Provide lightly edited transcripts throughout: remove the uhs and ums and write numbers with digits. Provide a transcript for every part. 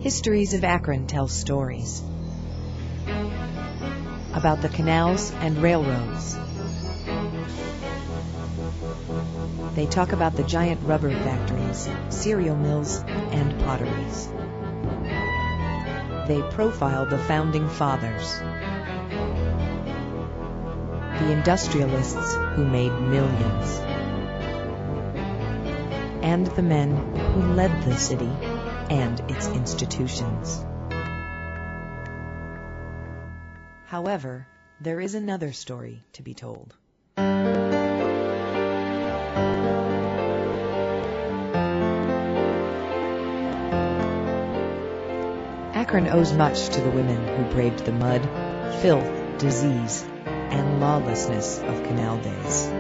Histories of Akron tell stories about the canals and railroads. They talk about the giant rubber factories, cereal mills, and potteries. They profile the founding fathers, the industrialists who made millions, and the men who led the city and its institutions. However, there is another story to be told. Akron owes much to the women who braved the mud, filth, disease, and lawlessness of canal days.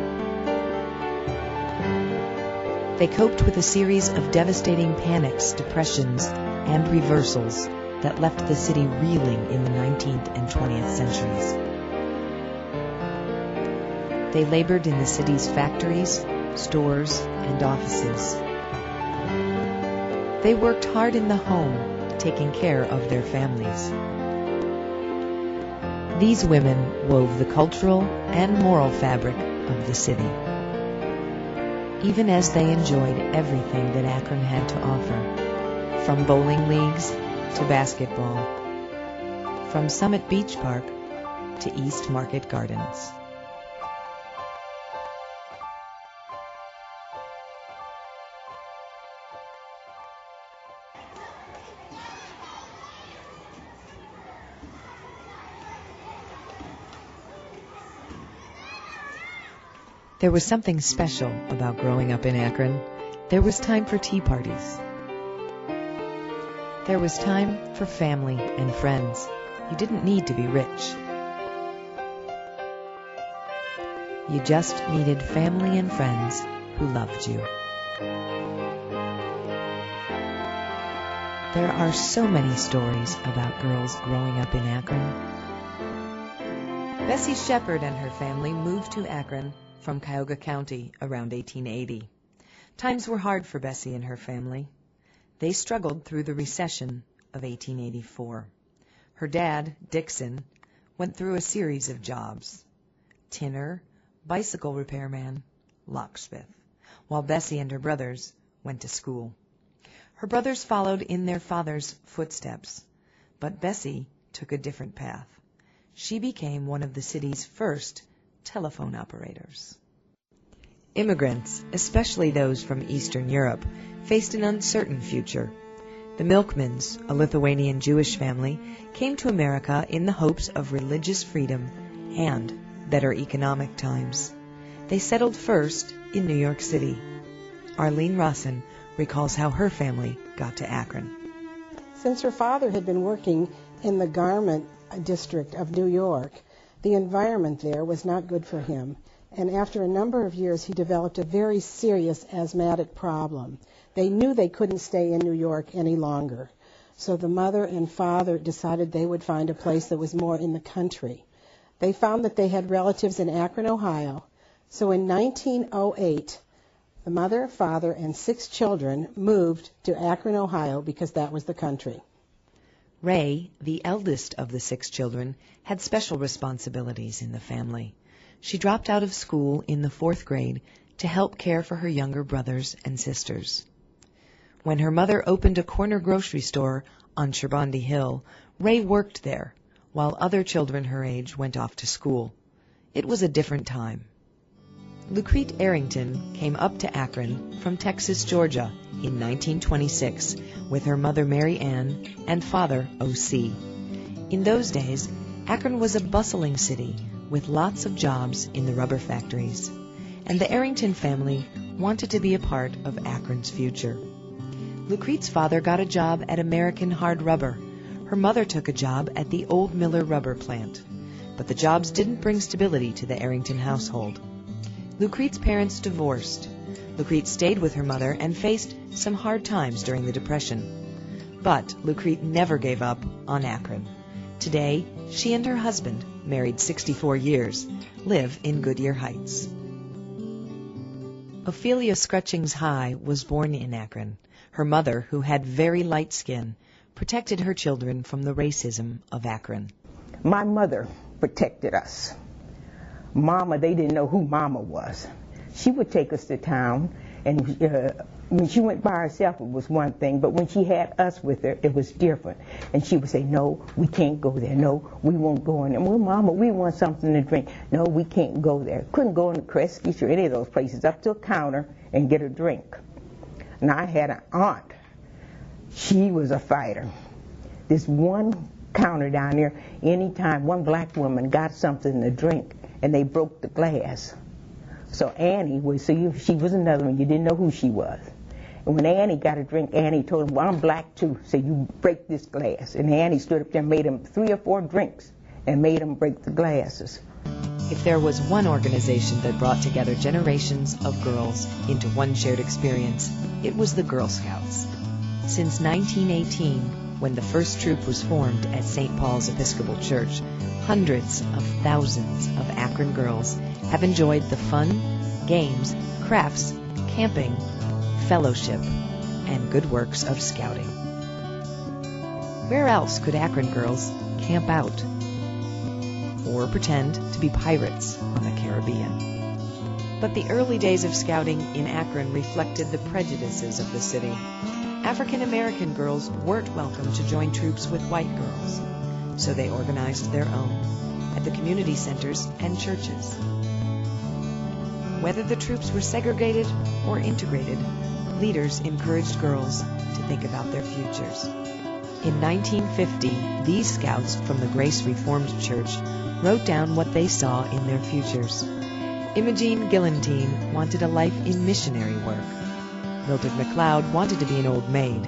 They coped with a series of devastating panics, depressions, and reversals that left the city reeling in the 19th and 20th centuries. They labored in the city's factories, stores, and offices. They worked hard in the home, taking care of their families. These women wove the cultural and moral fabric of the city, even as they enjoyed everything that Akron had to offer, from bowling leagues to basketball, from Summit Beach Park to East Market Gardens. There was something special about growing up in Akron. There was time for tea parties. There was time for family and friends. You didn't need to be rich. You just needed family and friends who loved you. There are so many stories about girls growing up in Akron. Bessie Shepard and her family moved to Akron from Cuyahoga County around 1880. Times were hard for Bessie and her family. They struggled through the recession of 1884. Her dad, Dixon, went through a series of jobs: tinner, bicycle repairman, locksmith, while Bessie and her brothers went to school. Her brothers followed in their father's footsteps, but Bessie took a different path. She became one of the city's first telephone operators. Immigrants, especially those from Eastern Europe, faced an uncertain future. The Milkmans, a Lithuanian Jewish family, came to America in the hopes of religious freedom and better economic times. They settled first in New York City. Arlene Rossin recalls how her family got to Akron. Since her father had been working in the garment district of New York, the environment there was not good for him, and after a number of years he developed a very serious asthmatic problem. They knew they couldn't stay in New York any longer, so the mother and father decided they would find a place that was more in the country. They found that they had relatives in Akron, Ohio, so in 1908, the mother, father, and 6 children moved to Akron, Ohio, because that was the country. Ray, the eldest of the 6 children, had special responsibilities in the family. She dropped out of school in the 4th grade to help care for her younger brothers and sisters. When her mother opened a corner grocery store on Sherbondi Hill, Ray worked there, while other children her age went off to school. It was a different time. Lucrete Arrington came up to Akron from Texas, Georgia in 1926 with her mother Mary Ann and father O.C. In those days, Akron was a bustling city with lots of jobs in the rubber factories, and the Arrington family wanted to be a part of Akron's future. Lucrete's father got a job at American Hard Rubber. Her mother took a job at the Old Miller Rubber Plant, but the jobs didn't bring stability to the Arrington household. Lucrete's parents divorced. Lucrete stayed with her mother and faced some hard times during the Depression. But Lucrete never gave up on Akron. Today, she and her husband, married 64 years, live in Goodyear Heights. Ophelia Scrutchings High was born in Akron. Her mother, who had very light skin, protected her children from the racism of Akron. My mother protected us. Mama, they didn't know who Mama was. She would take us to town, and when she went by herself, it was one thing, but when she had us with her, it was different. And she would say, no, we can't go there. No, we won't go in there. Well, Mama, we want something to drink. No, we can't go there. Couldn't go in the Kresge's or any of those places up to a counter and get a drink. And I had an aunt. She was a fighter. This one counter down there, anytime one black woman got something to drink and they broke the glass. So Annie was, so she was another one, you didn't know who she was. And when Annie got a drink, Annie told him, well, I'm black too, so you break this glass. And Annie stood up there and made him 3 or 4 drinks and made him break the glasses. If there was one organization that brought together generations of girls into one shared experience, it was the Girl Scouts. Since 1918, when the first troop was formed at St. Paul's Episcopal Church, hundreds of thousands of Akron girls have enjoyed the fun, games, crafts, camping, fellowship, and good works of scouting. Where else could Akron girls camp out or pretend to be pirates on the Caribbean? But the early days of scouting in Akron reflected the prejudices of the city. African American girls weren't welcome to join troops with white girls, so they organized their own at the community centers and churches. Whether the troops were segregated or integrated, leaders encouraged girls to think about their futures. In 1950, these scouts from the Grace Reformed Church wrote down what they saw in their futures. Imogene Gillentine wanted a life in missionary work. Mildred McLeod wanted to be an old maid.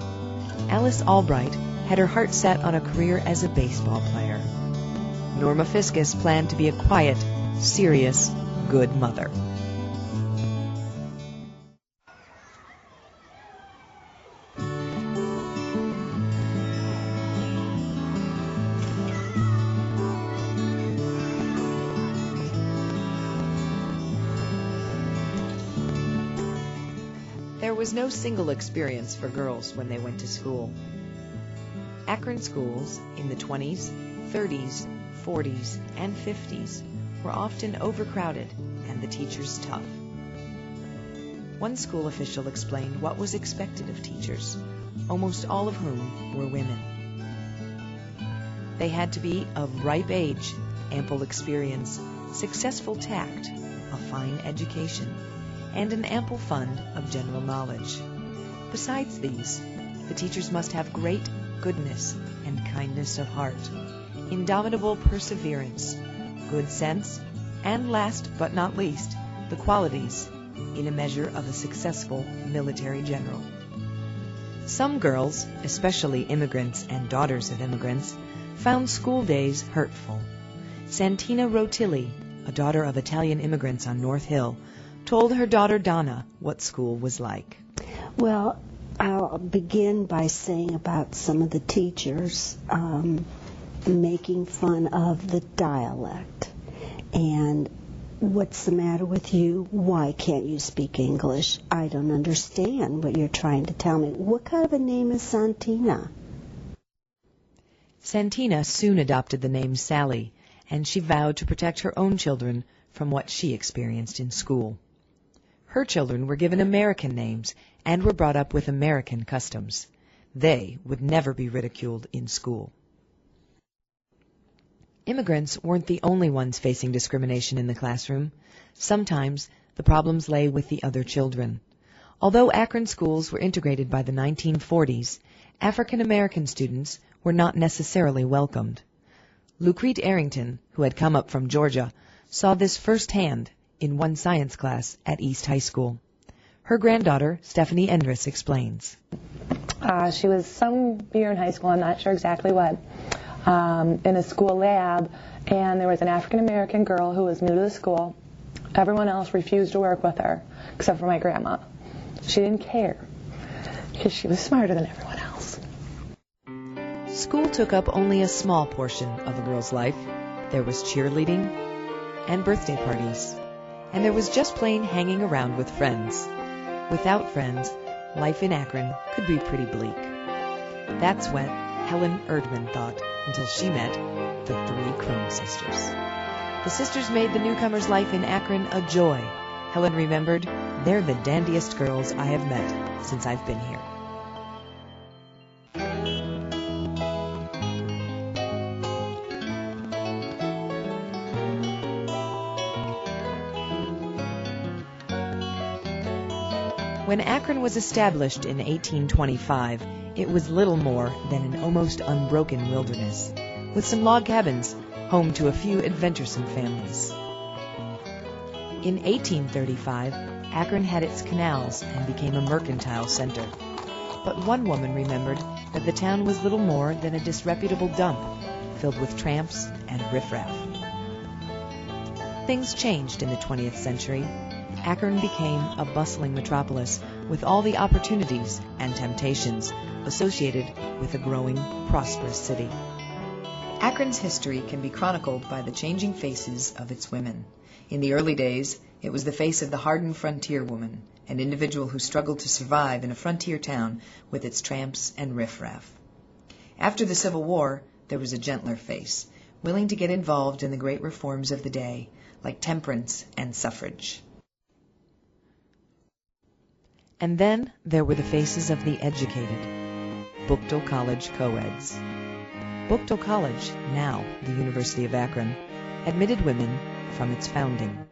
Alice Albright had her heart set on a career as a baseball player. Norma Fiscus planned to be a quiet, serious, good mother. There was no single experience for girls when they went to school. Akron schools in the 20s, 30s, 40s, and 50s were often overcrowded and the teachers tough. One school official explained what was expected of teachers, almost all of whom were women. They had to be of ripe age, ample experience, successful tact, a fine education, and an ample fund of general knowledge. Besides these, the teachers must have great goodness and kindness of heart, indomitable perseverance, good sense, and last but not least, the qualities, in a measure, of a successful military general. Some girls, especially immigrants and daughters of immigrants, found school days hurtful. Santina Rotilli, a daughter of Italian immigrants on North Hill, told her daughter Donna what school was like. Well, I'll begin by saying about some of the teachers making fun of the dialect. And what's the matter with you? Why can't you speak English? I don't understand what you're trying to tell me. What kind of a name is Santina? Santina soon adopted the name Sally, and she vowed to protect her own children from what she experienced in school. Her children were given American names and were brought up with American customs. They would never be ridiculed in school. Immigrants weren't the only ones facing discrimination in the classroom. Sometimes the problems lay with the other children. Although Akron schools were integrated by the 1940s, African American students were not necessarily welcomed. Lucrete Arrington, who had come up from Georgia, saw this firsthand in one science class at East High School. Her granddaughter, Stephanie Endress, explains. She was some year in high school, I'm not sure exactly what, in a school lab, and there was an African-American girl who was new to the school. Everyone else refused to work with her, except for my grandma. She didn't care, because she was smarter than everyone else. School took up only a small portion of a girl's life. There was cheerleading and birthday parties, and there was just plain hanging around with friends. Without friends, life in Akron could be pretty bleak. That's when Helen Erdman thought until she met the three Crone sisters. The sisters made the newcomer's life in Akron a joy. Helen remembered, "They're the dandiest girls I have met since I've been here." When Akron was established in 1825, it was little more than an almost unbroken wilderness, with some log cabins, home to a few adventuresome families. In 1835, Akron had its canals and became a mercantile center. But one woman remembered that the town was little more than a disreputable dump, filled with tramps and riffraff. Things changed in the 20th century. Akron became a bustling metropolis with all the opportunities and temptations associated with a growing, prosperous city. Akron's history can be chronicled by the changing faces of its women. In the early days, it was the face of the hardened frontier woman, an individual who struggled to survive in a frontier town with its tramps and riffraff. After the Civil War, there was a gentler face, willing to get involved in the great reforms of the day, like temperance and suffrage. And then there were the faces of the educated, Buchtel College co-eds. Buchtel College, now the University of Akron, admitted women from its founding.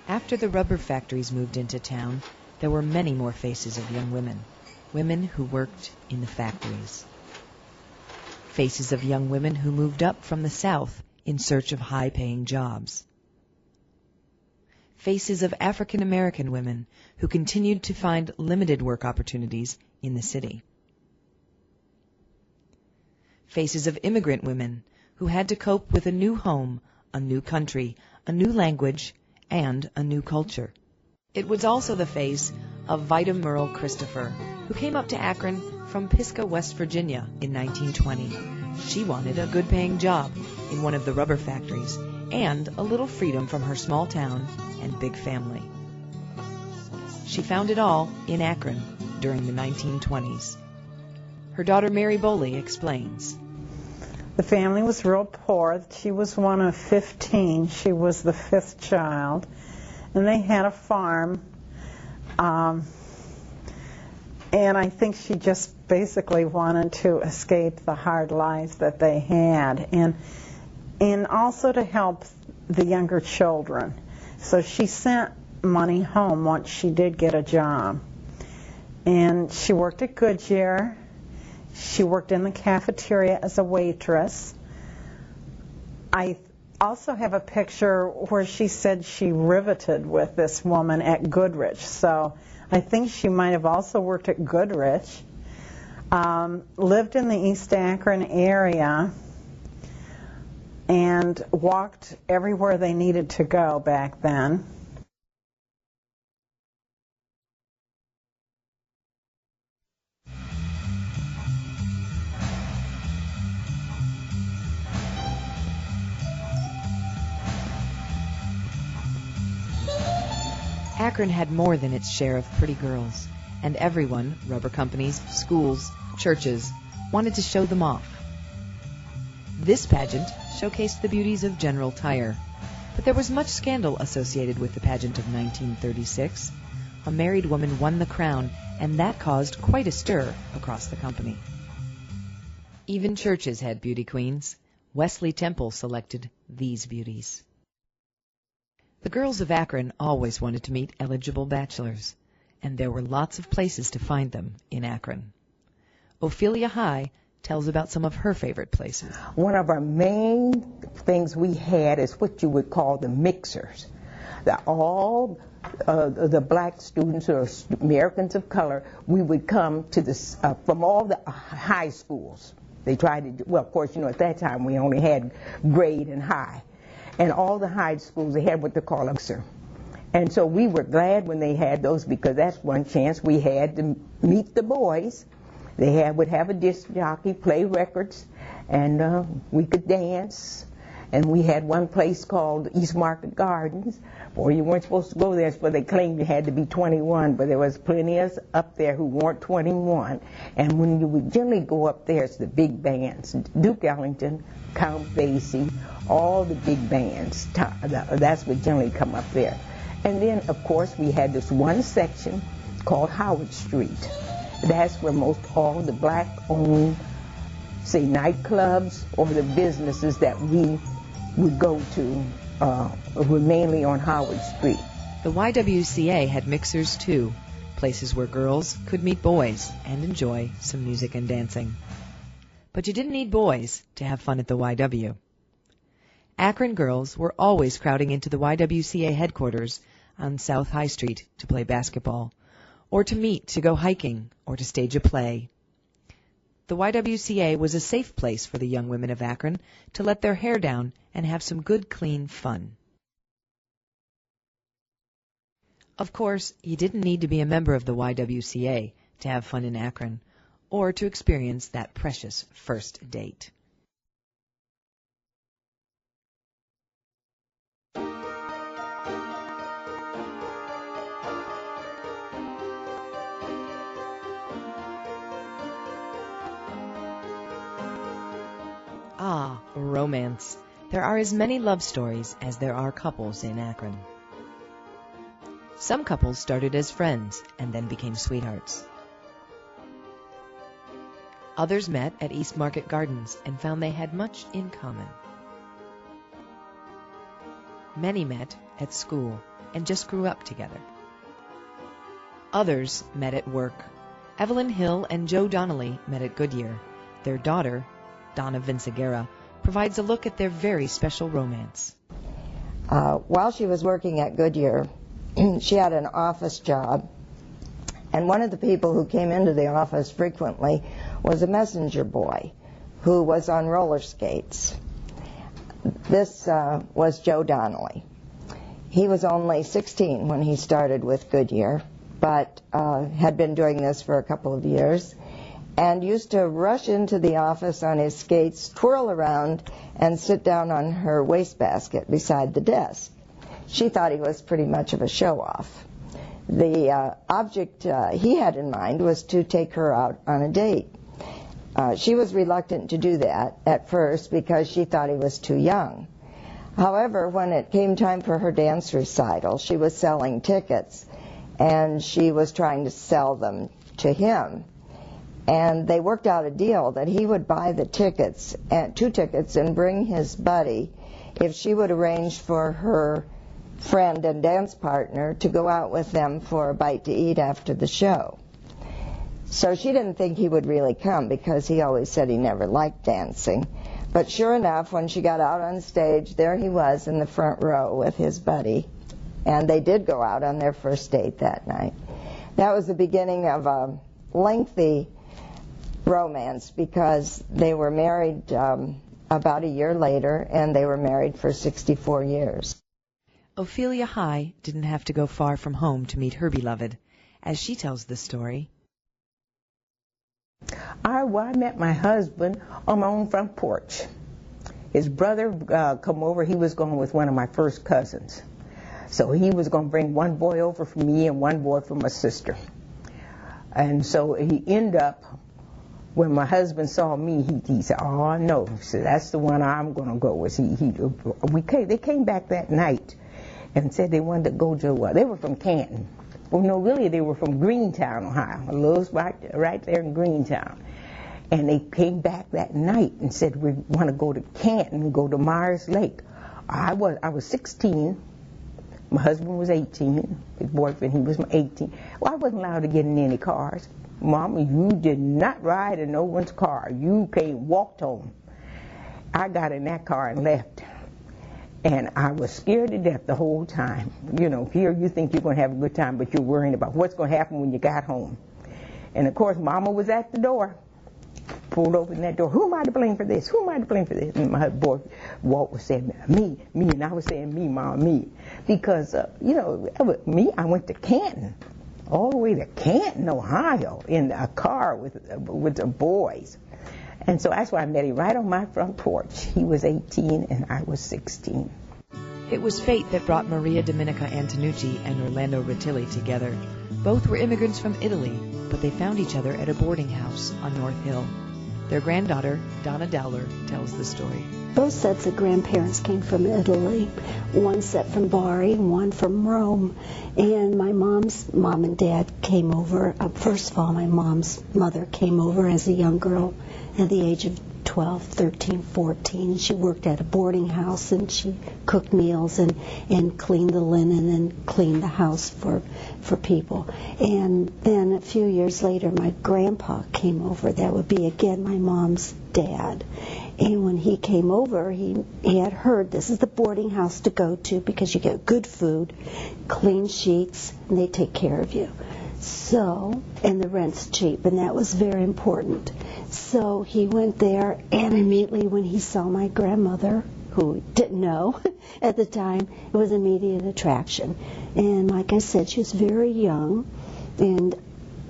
After the rubber factories moved into town, there were many more faces of young women, women who worked in the factories. Faces of young women who moved up from the South in search of high-paying jobs. Faces of African American women who continued to find limited work opportunities in the city. Faces of immigrant women who had to cope with a new home, a new country, a new language, and a new culture. It was also the face of Vida Merle Christopher, who came up to Akron from Pisgah, West Virginia in 1920. She wanted a good-paying job in one of the rubber factories and a little freedom from her small town and big family. She found it all in Akron during the 1920s. Her daughter Mary Boley explains. The family was real poor. She was one of 15. She was the fifth child. And they had a farm. And I think she just basically wanted to escape the hard lives that they had. And also to help the younger children. So she sent money home once she did get a job. And she worked at Goodyear. She worked in the cafeteria as a waitress. I also have a picture where she said she riveted with this woman at Goodrich. So I think she might have also worked at Goodrich. Lived in the East Akron area and walked everywhere they needed to go back then. Akron had more than its share of pretty girls, and everyone, rubber companies, schools, churches, wanted to show them off. This pageant showcased the beauties of General Tire, but there was much scandal associated with the pageant of 1936. A married woman won the crown, and that caused quite a stir across the company. Even churches had beauty queens. Wesley Temple selected these beauties. The girls of Akron always wanted to meet eligible bachelors, and there were lots of places to find them in Akron. Ophelia High tells about some of her favorite places. One of our main things we had is what you would call the mixers. All the black students or Americans of color, we would come to this from all the high schools. They tried to, well, of course, at that time we only had grade and high. And all the high schools, they had what they call a mixer. And so we were glad when they had those because that's one chance we had to meet the boys. They would have a disc jockey, play records, and we could dance. And we had one place called East Market Gardens. Boy, you weren't supposed to go there, but they claimed you had to be 21, but there was plenty of us up there who weren't 21. And when you would generally go up there, it's the big bands, Duke Ellington, Count Basie, all the big bands. That's what generally come up there. And then, of course, we had this one section called Howard Street. That's where most all the black-owned, say, nightclubs or the businesses that we would go to were mainly on Howard Street. The YWCA had mixers too, places where girls could meet boys and enjoy some music and dancing. But you didn't need boys to have fun at the YW. Akron girls were always crowding into the YWCA headquarters on South High Street to play basketball, or to meet to go hiking, or to stage a play. The YWCA was a safe place for the young women of Akron to let their hair down and have some good, clean fun. Of course, you didn't need to be a member of the YWCA to have fun in Akron, or to experience that precious first date. Ah, romance. There are as many love stories as there are couples in Akron. Some couples started as friends and then became sweethearts. Others met at East Market Gardens and found they had much in common. Many met at school and just grew up together. Others met at work. Evelyn Hill and Joe Donnelly met at Goodyear. Their daughter, Donna Vinciguerra, provides a look at their very special romance. While she was working at Goodyear, she had an office job, and one of the people who came into the office frequently was a messenger boy who was on roller skates. This was Joe Donnelly. He was only 16 when he started with Goodyear, but had been doing this for a couple of years, and used to rush into the office on his skates, twirl around, and sit down on her wastebasket beside the desk. She thought he was pretty much of a show-off. The object he had in mind was to take her out on a date. She was reluctant to do that at first because she thought he was too young. However, when it came time for her dance recital, she was selling tickets, and she was trying to sell them to him. And they worked out a deal that he would buy the tickets, 2 tickets, and bring his buddy if she would arrange for her friend and dance partner to go out with them for a bite to eat after the show. So she didn't think he would really come because he always said he never liked dancing. But sure enough, when she got out on stage, there he was in the front row with his buddy. And they did go out on their first date that night. That was the beginning of a lengthy romance because they were married about a year later, and they were married for 64 years. Ophelia High didn't have to go far from home to meet her beloved. As she tells the story, I met my husband on my own front porch. His brother come over. He was going with one of my first cousins. So he was going to bring one boy over for me and one boy for my sister. And so he ended up, when my husband saw me, he said, "Oh, no." He said, "That's the one I'm going to go with." They came back that night and said they wanted to go to, they were from Canton. Well, no, really, they were from Greentown, Ohio, a little spot right there in Greentown. And they came back that night and said, "We want to go to Canton and go to Myers Lake." I was 16. My husband was 18. His boyfriend, he was 18. Well, I wasn't allowed to get in any cars. "Mama, you did not ride in no one's car. You walked home." I got in that car and left. And I was scared to death the whole time. You know, here you think you're going to have a good time, but you're worrying about what's going to happen when you got home. And, of course, Mama was at the door. Pulled open that door. "Who am I to blame for this? Who am I to blame for this?" And my boy, Walt, was saying, me. And I was saying, "Me, Mom, me." Because, me, I went to Canton, all the way to Canton, Ohio, in a car with the boys. And so that's why I met him right on my front porch. He was 18 and I was 16. It was fate that brought Maria Domenica Antonucci and Orlando Rutilli together. Both were immigrants from Italy, but they found each other at a boarding house on North Hill. Their granddaughter, Donna Dowler, tells the story. Both sets of grandparents came from Italy. One set from Bari and one from Rome. And my mom's mom and dad came over. First of all, my mom's mother came over as a young girl at the age of 12, 13, 14. She worked at a boarding house and she cooked meals and cleaned the linen and cleaned the house for people. And then a few years later, my grandpa came over. That would be, again, my mom's dad. And when he came over, he had heard this is the boarding house to go to because you get good food, clean sheets, and they take care of you. So, and the rent's cheap, and that was very important. So he went there, and immediately when he saw my grandmother, who he didn't know at the time, it was immediate attraction. And like I said, she was very young and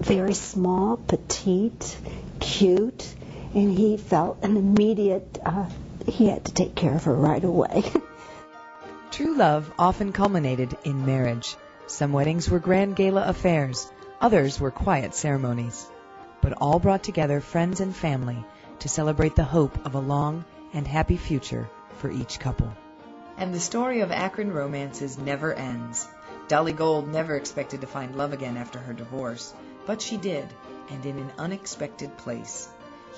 very small, petite, cute, and he felt an immediate, he had to take care of her right away. True love often culminated in marriage. Some weddings were grand gala affairs, others were quiet ceremonies, but all brought together friends and family to celebrate the hope of a long and happy future for each couple. And the story of Akron romances never ends. Dolly Gold never expected to find love again after her divorce, but she did, and in an unexpected place.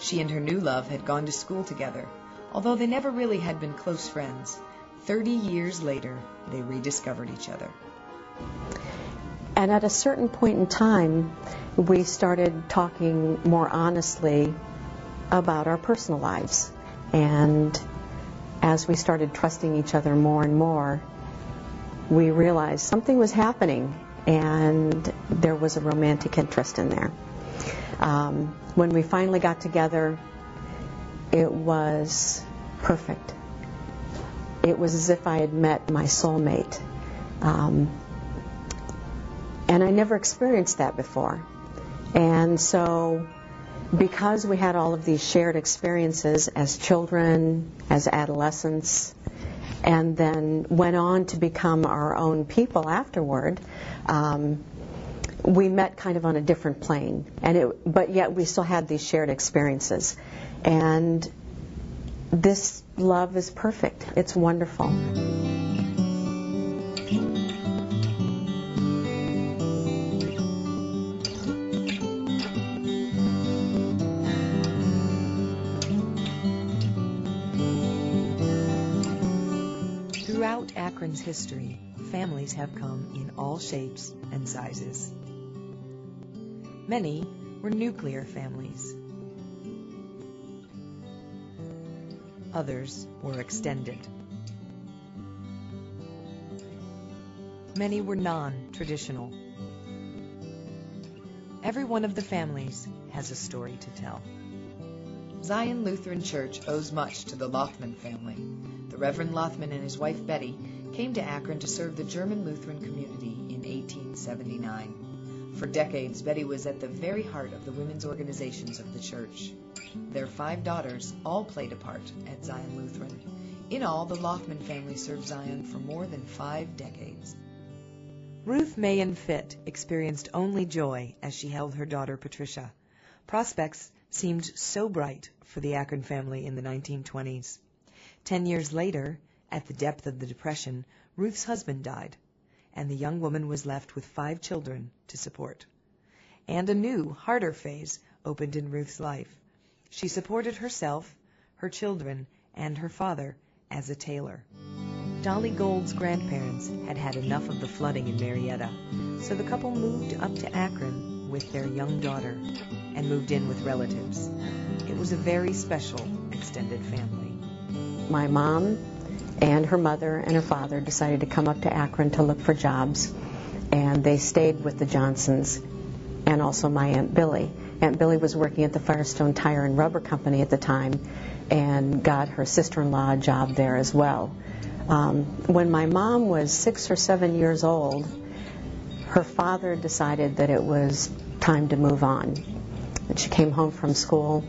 She and her new love had gone to school together, although they never really had been close friends. 30 years later, they rediscovered each other. And at a certain point in time, we started talking more honestly about our personal lives. And as we started trusting each other more and more, we realized something was happening, and there was a romantic interest in there. When we finally got together, it was perfect. It was as if I had met my soulmate. And I never experienced that before. And so, because we had all of these shared experiences as children, as adolescents, and then went on to become our own people afterward, we met kind of on a different plane. But yet we still had these shared experiences. And this love is perfect. It's wonderful. Throughout Akron's history, families have come in all shapes and sizes. Many were nuclear families. Others were extended. Many were non-traditional. Every one of the families has a story to tell. Zion Lutheran Church owes much to the Lothman family. The Reverend Lothman and his wife Betty came to Akron to serve the German Lutheran community in 1879. For decades, Betty was at the very heart of the women's organizations of the church. Their 5 daughters all played a part at Zion Lutheran. In all, the Lothman family served Zion for more than 5 decades. Ruth Mayen Fitt experienced only joy as she held her daughter Patricia. Prospects seemed so bright for the Akron family in the 1920s. 10 years later, at the depth of the Depression, Ruth's husband died, and the young woman was left with 5 children to support. And a new, harder phase opened in Ruth's life. She supported herself, her children, and her father as a tailor. Dolly Gold's grandparents had had enough of the flooding in Marietta, so the couple moved up to Akron with their young daughter and moved in with relatives. It was a very special extended family. My mom and her mother and her father decided to come up to Akron to look for jobs, and they stayed with the Johnsons and also my Aunt Billy. Aunt Billy was working at the Firestone Tire and Rubber Company at the time and got her sister-in-law a job there as well. When my mom was 6 or 7 years old, her father decided that it was time to move on. And she came home from school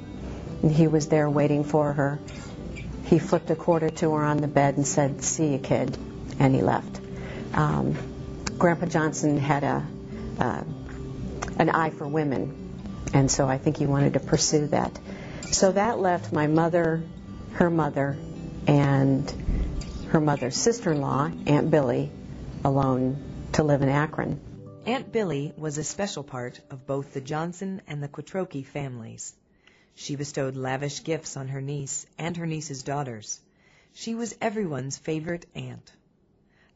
and he was there waiting for her. He flipped a quarter to her on the bed and said, "See you, kid," and he left. Grandpa Johnson had an eye for women, and so I think he wanted to pursue that. So that left my mother, her mother, and her mother's sister-in-law, Aunt Billy, alone to live in Akron. Aunt Billy was a special part of both the Johnson and the Quattrochi families. She bestowed lavish gifts on her niece and her niece's daughters. She was everyone's favorite aunt.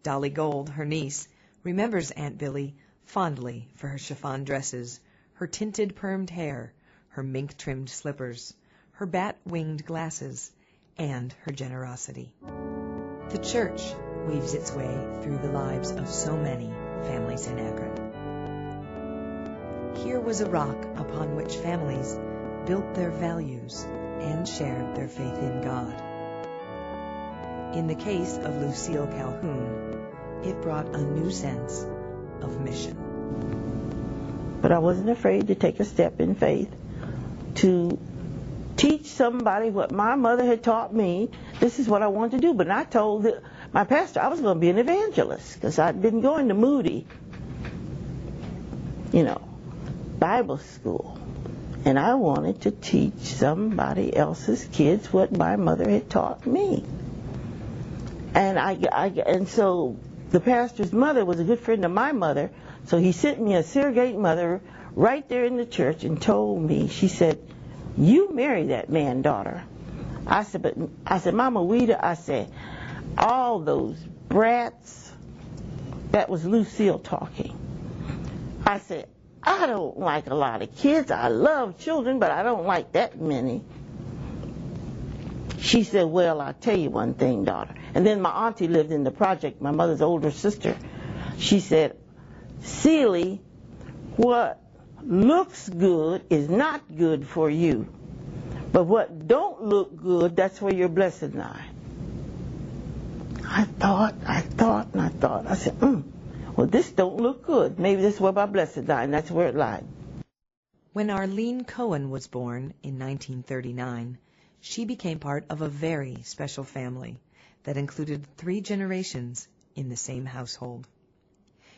Dolly Gold, her niece, remembers Aunt Billy fondly for her chiffon dresses, her tinted permed hair, her mink-trimmed slippers, her bat-winged glasses, and her generosity. The church weaves its way through the lives of so many families in Akron. Here was a rock upon which families built their values and shared their faith in God. In the case of Lucille Calhoun, it brought a new sense of mission. But I wasn't afraid to take a step in faith to teach somebody what my mother had taught me. This is what I wanted to do. But I told my pastor I was going to be an evangelist because I'd been going to Moody, Bible school. And I wanted to teach somebody else's kids what my mother had taught me. And so the pastor's mother was a good friend of my mother, so he sent me a surrogate mother right there in the church and told me, she said, "You marry that man, daughter." I said, "Mama Ouida," I said, "all those brats," that was Lucille talking. I said, "I don't like a lot of kids. I love children, but I don't like that many." She said, "Well, I'll tell you one thing, daughter." And then my auntie lived in the project, my mother's older sister. She said, "Seeley, what looks good is not good for you. But what don't look good, that's where your blessing lie." I thought. I said, well, this don't look good. Maybe this is where my blessing lie, and that's where it lied. When Arlene Cohen was born in 1939, she became part of a very special family that included 3 generations in the same household.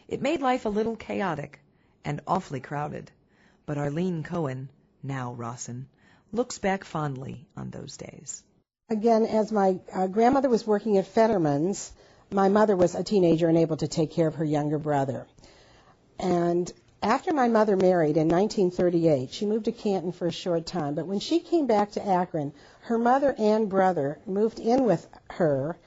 It made life a little chaotic and awfully crowded, but Arlene Cohen, now Rawson, looks back fondly on those days. Again, as my grandmother was working at Fetterman's, my mother was a teenager and able to take care of her younger brother. And after my mother married in 1938, she moved to Canton for a short time. But when she came back to Akron, her mother and brother moved in with her,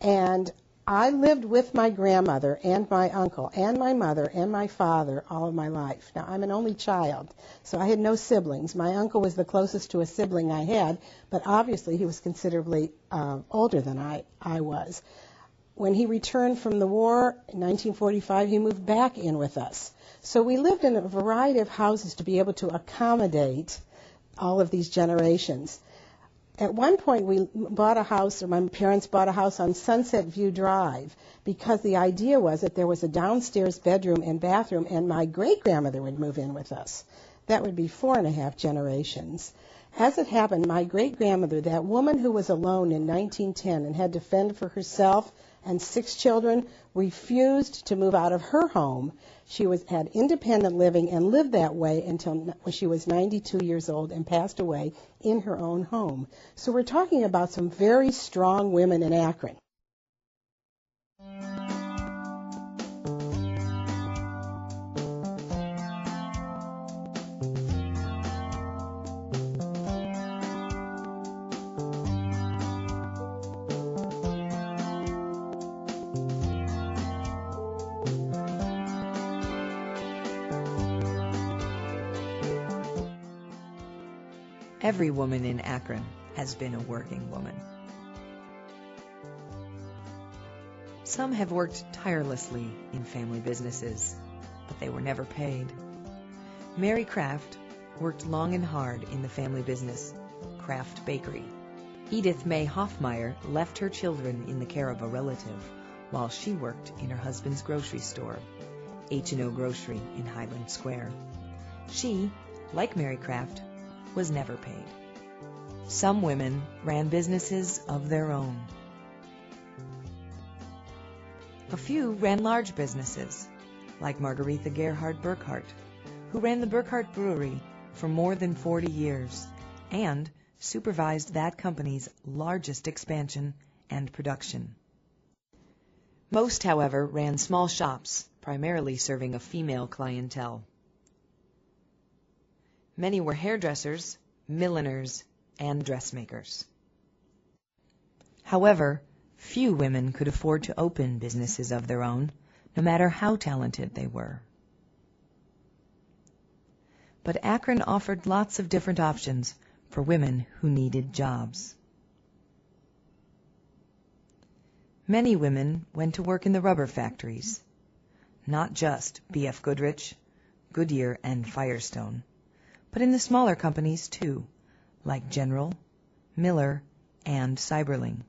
and I lived with my grandmother and my uncle and my mother and my father all of my life. Now, I'm an only child, so I had no siblings. My uncle was the closest to a sibling I had, but obviously he was considerably older than I was. When he returned from the war in 1945, he moved back in with us. So we lived in a variety of houses to be able to accommodate all of these generations. At one point, we bought a house, or my parents bought a house on Sunset View Drive, because the idea was that there was a downstairs bedroom and bathroom, and my great-grandmother would move in with us. That would be 4.5 generations. As it happened, my great-grandmother, that woman who was alone in 1910 and had to fend for herself and 6 children, refused to move out of her home. She had independent living and lived that way until she was 92 years old and passed away in her own home. So we're talking about some very strong women in Akron. Every woman in Akron has been a working woman. Some have worked tirelessly in family businesses, but they were never paid. Mary Kraft worked long and hard in the family business, Kraft Bakery. Edith May Hoffmeyer left her children in the care of a relative while she worked in her husband's grocery store, H&O Grocery in Highland Square. She, like Mary Kraft, was never paid. Some women ran businesses of their own. A few ran large businesses, like Margaretha Gerhard Burkhardt, who ran the Burkhardt Brewery for more than 40 years and supervised that company's largest expansion and production. Most, however, ran small shops, primarily serving a female clientele. Many were hairdressers, milliners, and dressmakers. However, few women could afford to open businesses of their own, no matter how talented they were. But Akron offered lots of different options for women who needed jobs. Many women went to work in the rubber factories, not just B.F. Goodrich, Goodyear, and Firestone, but in the smaller companies too, like General, Miller, and Cyberling.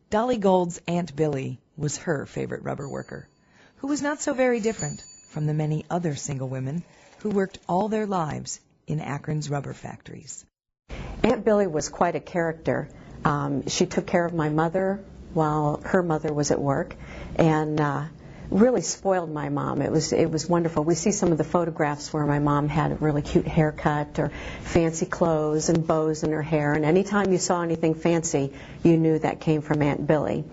Dolly Gold's Aunt Billy was her favorite rubber worker, who was not so very different from the many other single women who worked all their lives in Akron's rubber factories. Aunt Billy was quite a character. She took care of my mother while her mother was at work, and really spoiled my mom. It was wonderful. We see some of the photographs where my mom had a really cute haircut or fancy clothes and bows in her hair, and anytime you saw anything fancy, you knew that came from Aunt Billy.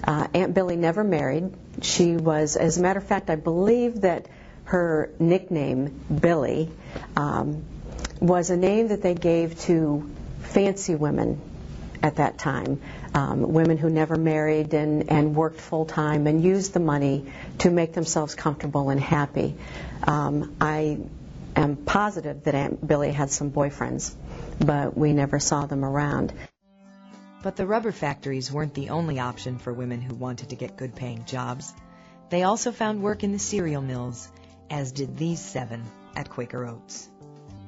Aunt Billy never married. She was, as a matter of fact, I believe that her nickname, Billy, was a name that they gave to fancy women at that time, women who never married and worked full-time and used the money to make themselves comfortable and happy. I am positive that Aunt Billy had some boyfriends, but we never saw them around. But the rubber factories weren't the only option for women who wanted to get good-paying jobs. They also found work in the cereal mills, as did these 7 at Quaker Oats.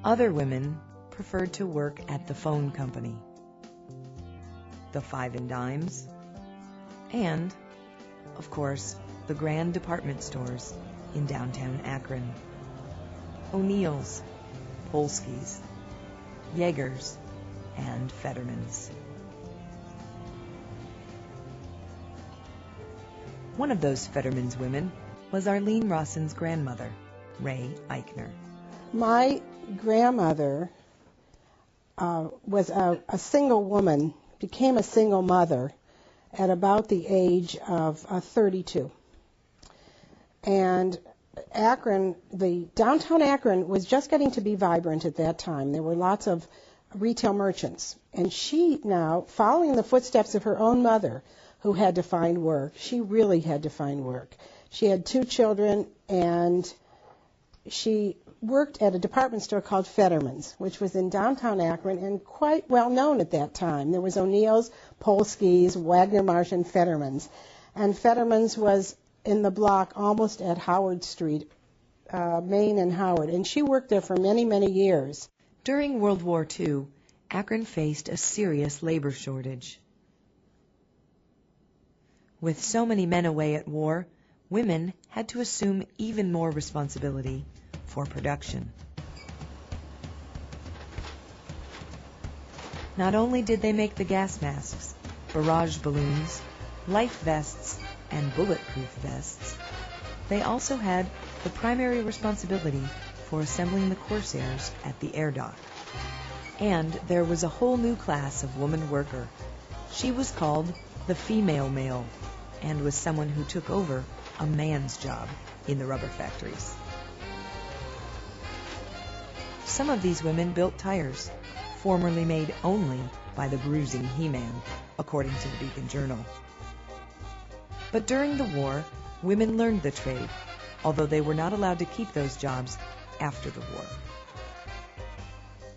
Other women preferred to work at the phone company, the Five and Dimes, and, of course, the grand department stores in downtown Akron. O'Neill's, Polsky's, Yeager's, and Fetterman's. One of those Fetterman's women was Arlene Rawson's grandmother, Ray Eichner. My grandmother was a single woman, became a single mother at about the age of 32. And Akron, the downtown Akron was just getting to be vibrant at that time. There were lots of retail merchants. And she now, following the footsteps of her own mother, who had to find work, she really had to find work. She had 2 children, and she worked at a department store called Fetterman's, which was in downtown Akron and quite well known at that time. There was O'Neill's, Polsky's, Wagner Marsh, and Fetterman's. And Fetterman's was in the block almost at Howard Street, Main and Howard. And she worked there for many, many years. During World War II, Akron faced a serious labor shortage. With so many men away at war, women had to assume even more responsibility for production. Not only did they make the gas masks, barrage balloons, life vests, and bulletproof vests, they also had the primary responsibility for assembling the Corsairs at the air dock. And there was a whole new class of woman worker. She was called the female male, and was someone who took over a man's job in the rubber factories. Some of these women built tires, formerly made only by the bruising He-Man, according to the Beacon Journal. But during the war, women learned the trade, although they were not allowed to keep those jobs after the war.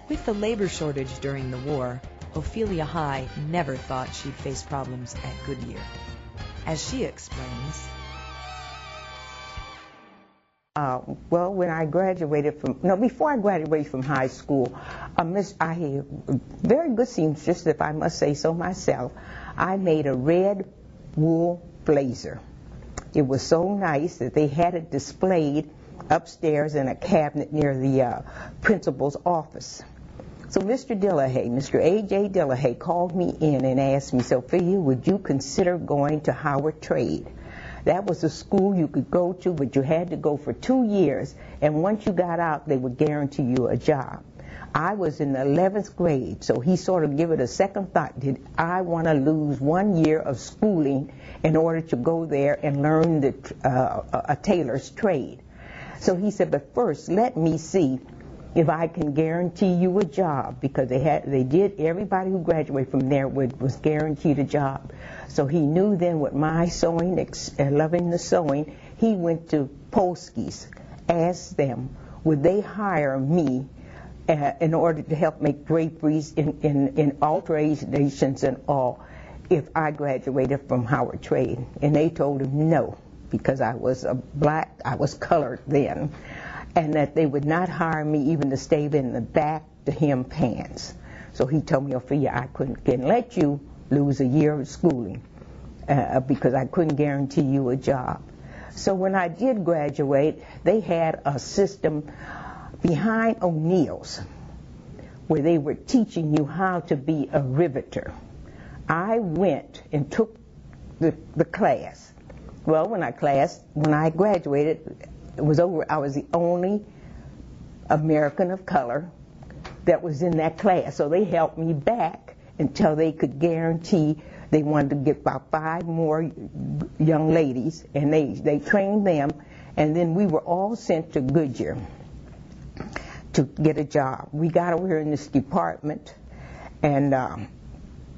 With the labor shortage during the war, Ophelia High never thought she'd face problems at Goodyear. As she explains, well, when I graduated before I graduated from high school, I had very good seamstress, if I must say so myself. I made a red wool blazer. It was so nice that they had it displayed upstairs in a cabinet near the principal's office. So Mr. A.J. Dillahay called me in and asked me, Sophia, would you consider going to Howard Trade? That was a school you could go to, but you had to go for 2 years, and once you got out, they would guarantee you a job. I was in the 11th grade, so he sort of gave it a second thought. Did I want to lose 1 year of schooling in order to go there and learn a tailor's trade? So he said, but first, let me see if I can guarantee you a job, because everybody who graduated from there was guaranteed a job. So he knew then with my sewing, loving the sewing, he went to Polsky's, asked them, would they hire me in order to help make draperies in alterations and all if I graduated from Howard Trade. And they told him no, because I was I was colored then, and that they would not hire me even to stay in the back to hem pants. So he told me, Ophelia, I couldn't let you lose a year of schooling because I couldn't guarantee you a job. So when I did graduate, they had a system behind O'Neill's where they were teaching you how to be a riveter. I went and took the class. Well, when I graduated, it was over. I was the only American of color that was in that class. So they helped me back until they could guarantee they wanted to get about 5 more young ladies, and they trained them, and then we were all sent to Goodyear to get a job. We got over here in this department, and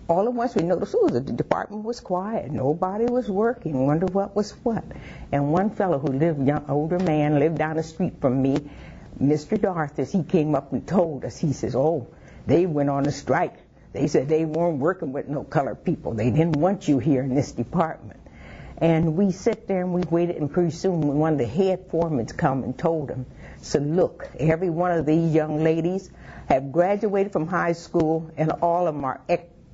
all at once we noticed the department was quiet. Nobody was working. Wonder what was what. And one fellow who lived, older man, lived down the street from me, Mr. Darthus, he came up and told us. He says, oh, they went on a strike. They said they weren't working with no colored people. They didn't want you here in this department. And we sat there and we waited, and pretty soon one of the head foremen come and told him, so look, every one of these young ladies have graduated from high school, and all of them are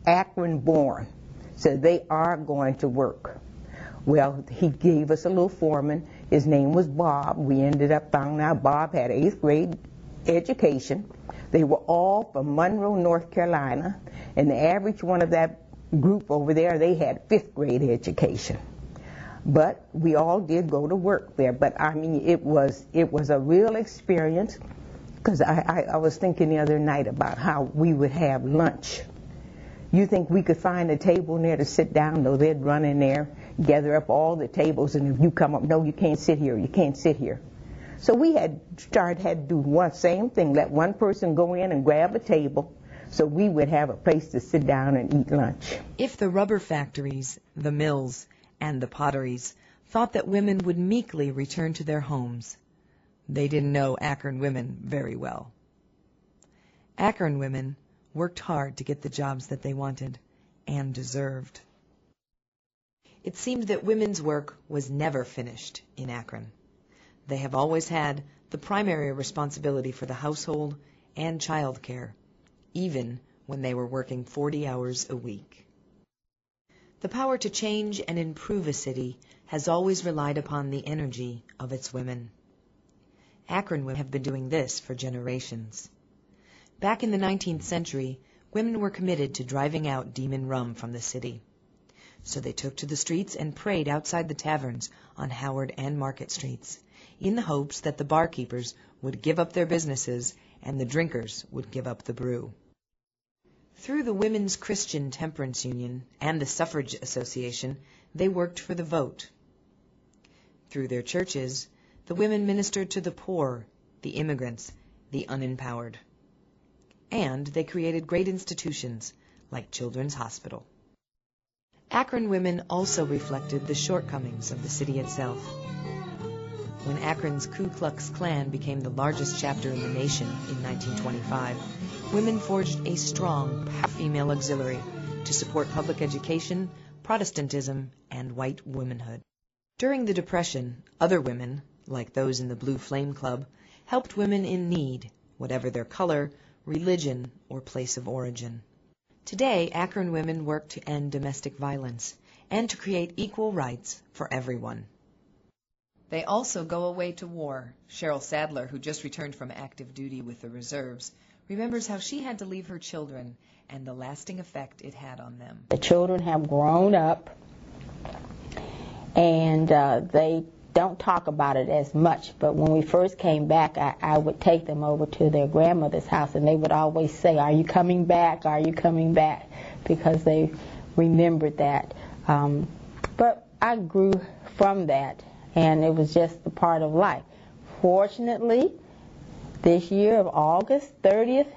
Akron born, so they are going to work. Well, he gave us a little foreman. His name was Bob. We ended up finding out Bob had 8th grade education. They were all from Monroe, North Carolina, and the average one of that group over there, they had 5th grade education. But we all did go to work there. But I mean, it was a real experience, because I was thinking the other night about how we would have lunch. You think we could find a table in there to sit down? No, they'd run in there, gather up all the tables, and if you come up, no, you can't sit here, you can't sit here. So we had to do one same thing, let one person go in and grab a table so we would have a place to sit down and eat lunch. If the rubber factories, the mills, and the potteries thought that women would meekly return to their homes, they didn't know Akron women very well. Akron women worked hard to get the jobs that they wanted and deserved. It seemed that women's work was never finished in Akron. They have always had the primary responsibility for the household and child care, even when they were working 40 hours a week. The power to change and improve a city has always relied upon the energy of its women. Akron women have been doing this for generations. Back in the 19th century, women were committed to driving out demon rum from the city. So they took to the streets and prayed outside the taverns on Howard and Market Streets, in the hopes that the barkeepers would give up their businesses and the drinkers would give up the brew. Through the Women's Christian Temperance Union and the Suffrage Association, they worked for the vote. Through their churches, the women ministered to the poor, the immigrants, the unempowered. And they created great institutions like Children's Hospital. Akron women also reflected the shortcomings of the city itself. When Akron's Ku Klux Klan became the largest chapter in the nation in 1925, women forged a strong female auxiliary to support public education, Protestantism, and white womanhood. During the Depression, other women, like those in the Blue Flame Club, helped women in need, whatever their color, religion, or place of origin. Today, Akron women work to end domestic violence and to create equal rights for everyone. They also go away to war. Cheryl Sadler, who just returned from active duty with the reserves, remembers how she had to leave her children and the lasting effect it had on them. The children have grown up, and they don't talk about it as much, but when we first came back, I would take them over to their grandmother's house, and they would always say, "Are you coming back? Are you coming back?" because they remembered that. But I grew from that, and it was just a part of life. Fortunately, this year of August 30th,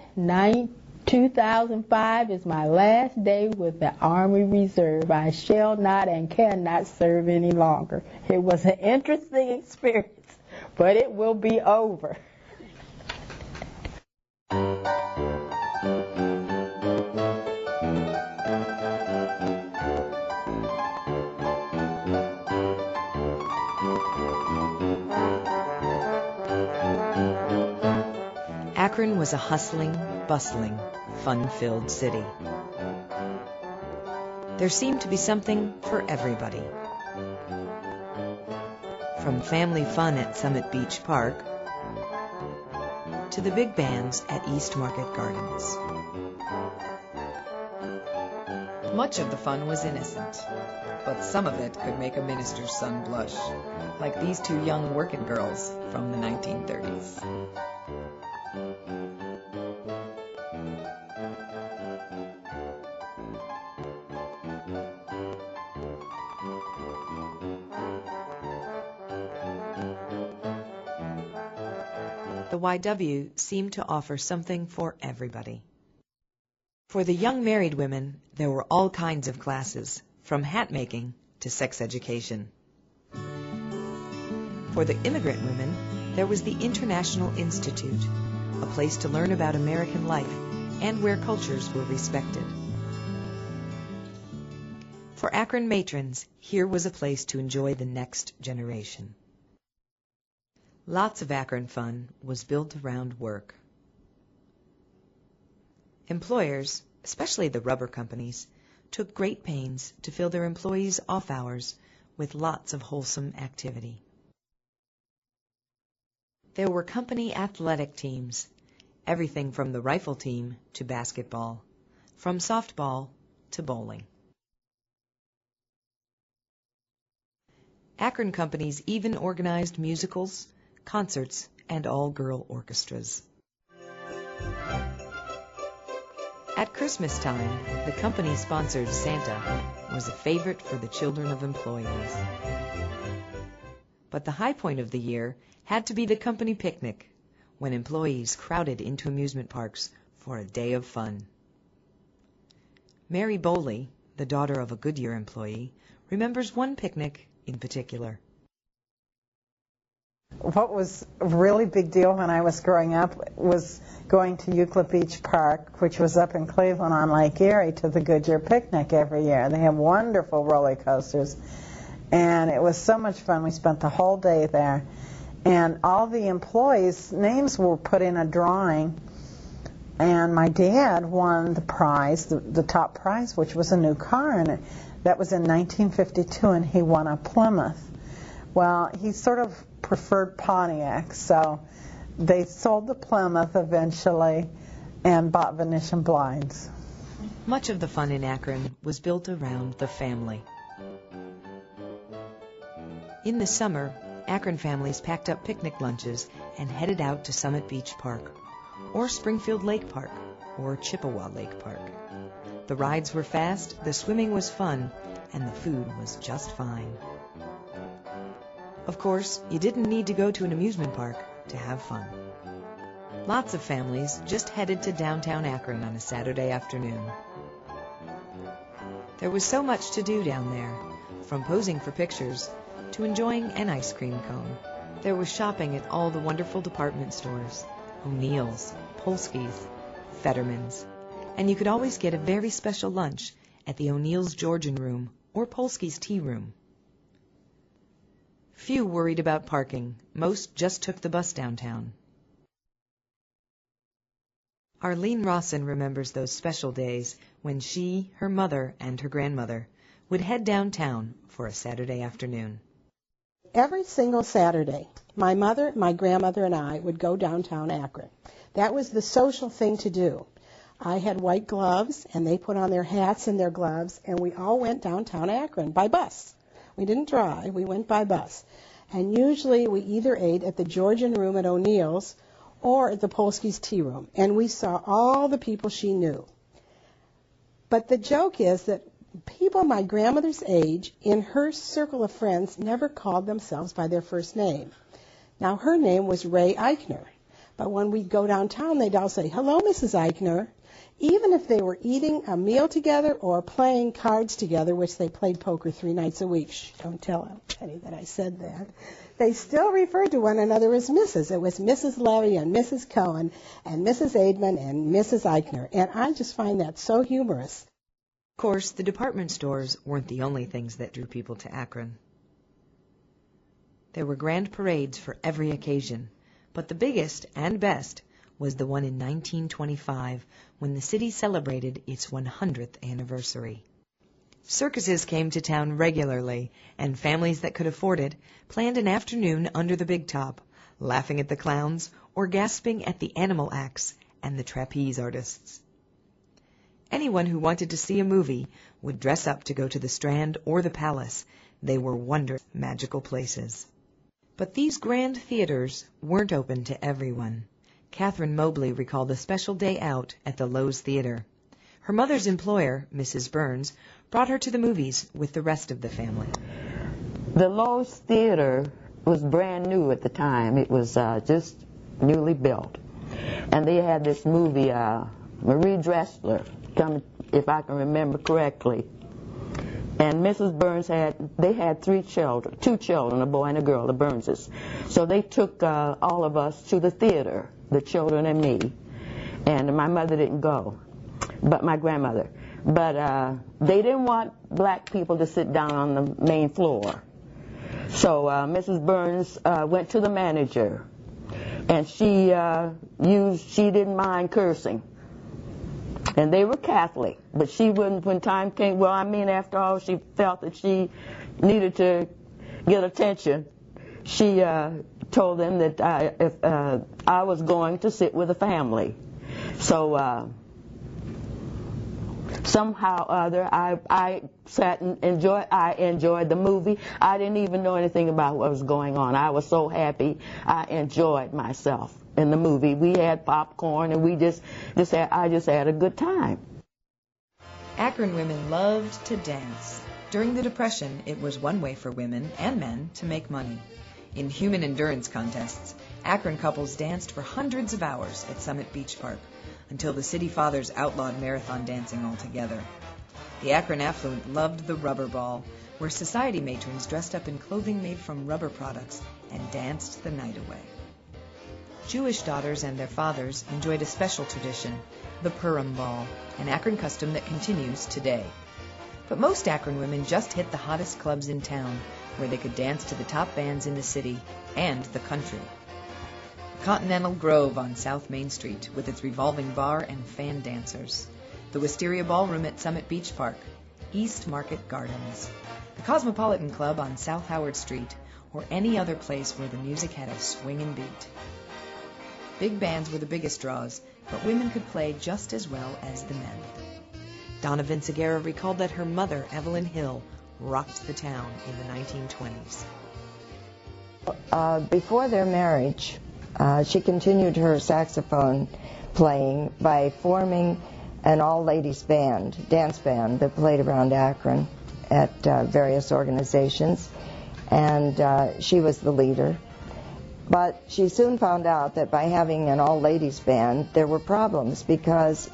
2005 is my last day with the Army Reserve. I shall not and cannot serve any longer. It was an interesting experience, but it will be over. Akron was a hustling, bustling, fun-filled city. There seemed to be something for everybody. From family fun at Summit Beach Park to the big bands at East Market Gardens. Much of the fun was innocent, but some of it could make a minister's son blush, like these two young working girls from the 1930s. The YW seemed to offer something for everybody. For the young married women, there were all kinds of classes, from hat making to sex education. For the immigrant women, there was the International Institute, a place to learn about American life and where cultures were respected. For Akron matrons, here was a place to enjoy the next generation. Lots of Akron fun was built around work. Employers, especially the rubber companies, took great pains to fill their employees' off hours with lots of wholesome activity. There were company athletic teams, everything from the rifle team to basketball, from softball to bowling. Akron companies even organized musicals, concerts, and all-girl orchestras. At Christmas time, the company-sponsored Santa was a favorite for the children of employees. But the high point of the year had to be the company picnic, when employees crowded into amusement parks for a day of fun. Mary Bowley, the daughter of a Goodyear employee, remembers one picnic in particular. What was a really big deal when I was growing up was going to Euclid Beach Park, which was up in Cleveland on Lake Erie, to the Goodyear picnic every year. They have wonderful roller coasters, and it was so much fun. We spent the whole day there, and all the employees' names were put in a drawing, and my dad won the prize, the top prize, which was a new car, and that was in 1952, and he won a Plymouth. Well, he sort of preferred Pontiac, so they sold the Plymouth eventually and bought Venetian blinds. Much of the fun in Akron was built around the family. In the summer, Akron families packed up picnic lunches and headed out to Summit Beach Park, or Springfield Lake Park, or Chippewa Lake Park. The rides were fast, the swimming was fun, and the food was just fine. Of course, you didn't need to go to an amusement park to have fun. Lots of families just headed to downtown Akron on a Saturday afternoon. There was so much to do down there, from posing for pictures to enjoying an ice cream cone. There was shopping at all the wonderful department stores, O'Neill's, Polsky's, Fetterman's, and you could always get a very special lunch at the O'Neill's Georgian Room or Polsky's Tea Room. Few worried about parking. Most just took the bus downtown. Arlene Rawson remembers those special days when she, her mother, and her grandmother would head downtown for a Saturday afternoon. Every single Saturday, my mother, my grandmother, and I would go downtown Akron. That was the social thing to do. I had white gloves, and they put on their hats and their gloves, and we all went downtown Akron by bus. We didn't drive, we went by bus. And usually we either ate at the Georgian Room at O'Neill's or at the Polsky's Tea Room, and we saw all the people she knew. But the joke is that people my grandmother's age in her circle of friends never called themselves by their first name. Now, her name was Ray Eichner, but when we'd go downtown, they'd all say, "Hello, Mrs. Eichner," even if they were eating a meal together or playing cards together, which they played poker 3 nights a week. Shh, don't tell Penny that I said that. They still referred to one another as Mrs. It was Mrs. Levy and Mrs. Cohen and Mrs. Aidman and Mrs. Eichner, and I just find that so humorous. Of course, the department stores weren't the only things that drew people to Akron. There were grand parades for every occasion, but the biggest and best was the one in 1925 when the city celebrated its 100th anniversary. Circuses came to town regularly, and families that could afford it planned an afternoon under the big top, laughing at the clowns or gasping at the animal acts and the trapeze artists. Anyone who wanted to see a movie would dress up to go to the Strand or the Palace. They were wondrous, magical places. But these grand theaters weren't open to everyone. Catherine Mobley recalled a special day out at the Lowe's Theater. Her mother's employer, Mrs. Burns, brought her to the movies with the rest of the family. The Lowe's Theater was brand new at the time. It was just newly built. And they had this movie, Marie Dressler, come, if I can remember correctly. And Mrs. Burns had 2 children, a boy and a girl, the Burnses. So they took all of us to the theater, the children and me. And my mother didn't go, but my grandmother. But they didn't want black people to sit down on the main floor. So Mrs. Burns went to the manager, and she didn't mind cursing. And they were Catholic, but she wouldn't, when time came, after all, she felt that she needed to get attention. She told them that if I was going to sit with the family. So somehow or other, I sat and enjoyed the movie. I didn't even know anything about what was going on. I was so happy. I enjoyed myself in the movie. We had popcorn, and I just had a good time. Akron women loved to dance. During the Depression, it was one way for women and men to make money. In human endurance contests, Akron couples danced for hundreds of hours at Summit Beach Park until the city fathers outlawed marathon dancing altogether. The Akron affluent loved the rubber ball, where society matrons dressed up in clothing made from rubber products and danced the night away. Jewish daughters and their fathers enjoyed a special tradition, the Purim Ball, an Akron custom that continues today. But most Akron women just hit the hottest clubs in town, where they could dance to the top bands in the city and the country. Continental Grove on South Main Street, with its revolving bar and fan dancers. The Wisteria Ballroom at Summit Beach Park. East Market Gardens. The Cosmopolitan Club on South Howard Street, or any other place where the music had a swinging beat. Big bands were the biggest draws, but women could play just as well as the men. Donna Vinciguerra recalled that her mother, Evelyn Hill, rocked the town in the 1920s. Before their marriage, she continued her saxophone playing by forming an all-ladies band, dance band, that played around Akron at various organizations, and she was the leader. But she soon found out that by having an all-ladies band, there were problems, because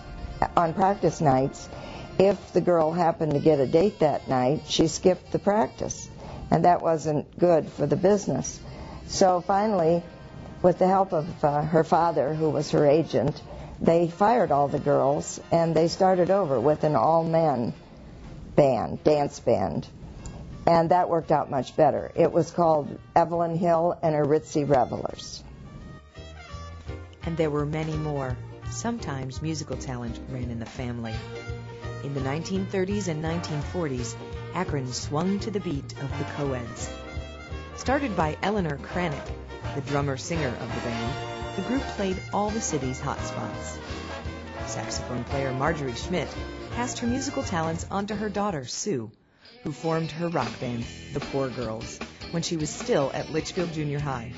on practice nights, if the girl happened to get a date that night, she skipped the practice, and that wasn't good for the business. So finally, with the help of her father, who was her agent, they fired all the girls, and they started over with an all-men band, dance band. And that worked out much better. It was called Evelyn Hill and her Ritzy Revelers. And there were many more. Sometimes musical talent ran in the family. In the 1930s and 1940s, Akron swung to the beat of the co-eds. Started by Eleanor Kranick, the drummer-singer of the band, the group played all the city's hot spots. Saxophone player Marjorie Schmidt passed her musical talents on to her daughter, Sue, who formed her rock band, the Poor Girls, when she was still at Litchfield Junior High.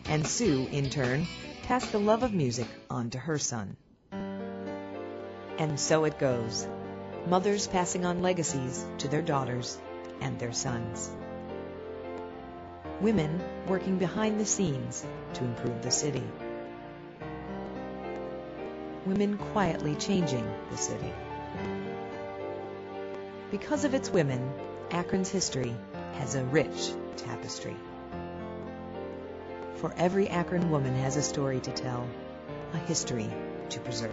And Sue, in turn, passed the love of music on to her son. And so it goes, mothers passing on legacies to their daughters and their sons. Women working behind the scenes to improve the city. Women quietly changing the city. Because of its women, Akron's history has a rich tapestry. For every Akron woman has a story to tell, a history to preserve.